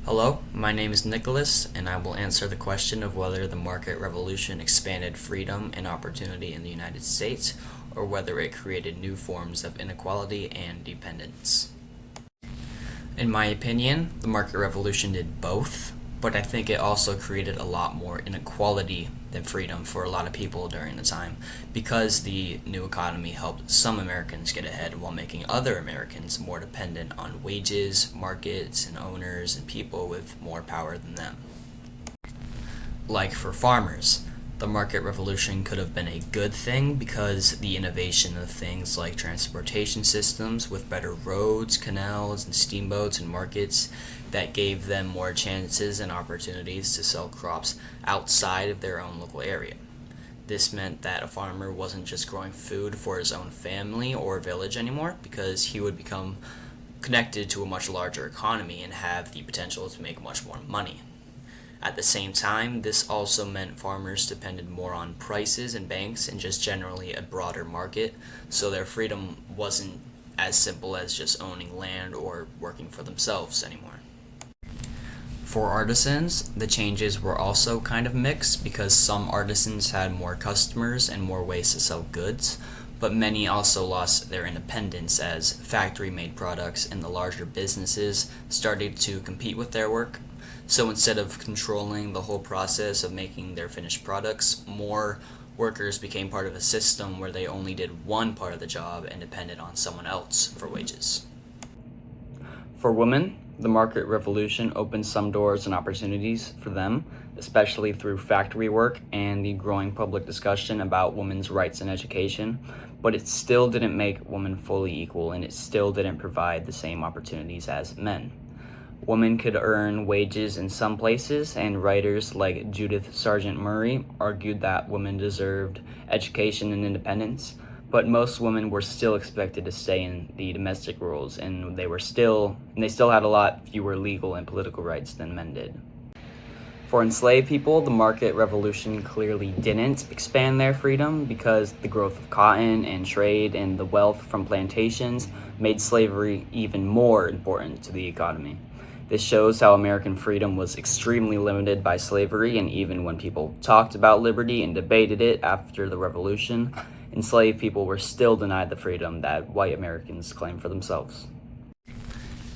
Hello, my name is Nicholas, and I will answer the question of whether the market revolution expanded freedom and opportunity in the United States, or whether it created new forms of inequality and dependence. In my opinion, the market revolution did both, but I think it also created a lot more inequality than freedom for a lot of people during the time, because the new economy helped some Americans get ahead while making other Americans more dependent on wages, markets, and owners and people with more power than them. Like for farmers, the market revolution could have been a good thing because the innovation of things like transportation systems with better roads, canals, and steamboats and markets that gave them more chances and opportunities to sell crops outside of their own local area. This meant that a farmer wasn't just growing food for his own family or village anymore, because he would become connected to a much larger economy and have the potential to make much more money. At the same time, this also meant farmers depended more on prices and banks and just generally a broader market, so their freedom wasn't as simple as just owning land or working for themselves anymore. For artisans, the changes were also kind of mixed because some artisans had more customers and more ways to sell goods, but many also lost their independence as factory-made products and the larger businesses started to compete with their work. So instead of controlling the whole process of making their finished products, more workers became part of a system where they only did one part of the job and depended on someone else for wages. For women, the market revolution opened some doors and opportunities for them, especially through factory work and the growing public discussion about women's rights in education, but it still didn't make women fully equal, and it still didn't provide the same opportunities as men. Women could earn wages in some places, and writers like Judith Sargent Murray argued that women deserved education and independence, but most women were still expected to stay in the domestic roles, and they still had a lot fewer legal and political rights than men did. For enslaved people, the market revolution clearly didn't expand their freedom because the growth of cotton and trade and the wealth from plantations made slavery even more important to the economy. This shows how American freedom was extremely limited by slavery, and even when people talked about liberty and debated it after the Revolution, enslaved people were still denied the freedom that white Americans claimed for themselves.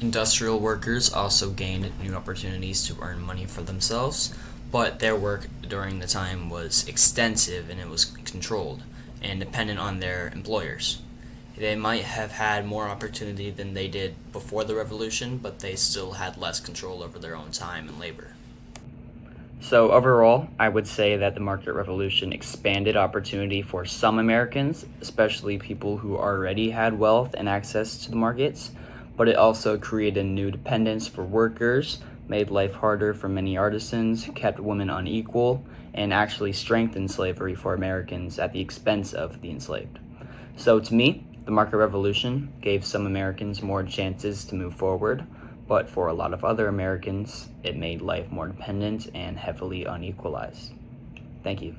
Industrial workers also gained new opportunities to earn money for themselves, but their work during the time was extensive and it was controlled and dependent on their employers. They might have had more opportunity than they did before the revolution, but they still had less control over their own time and labor. So overall, I would say that the market revolution expanded opportunity for some Americans, especially people who already had wealth and access to the markets, but it also created new dependence for workers, made life harder for many artisans, kept women unequal, and actually strengthened slavery for Americans at the expense of the enslaved. So to me, the market revolution gave some Americans more chances to move forward, but for a lot of other Americans, it made life more dependent and heavily unequalized. Thank you.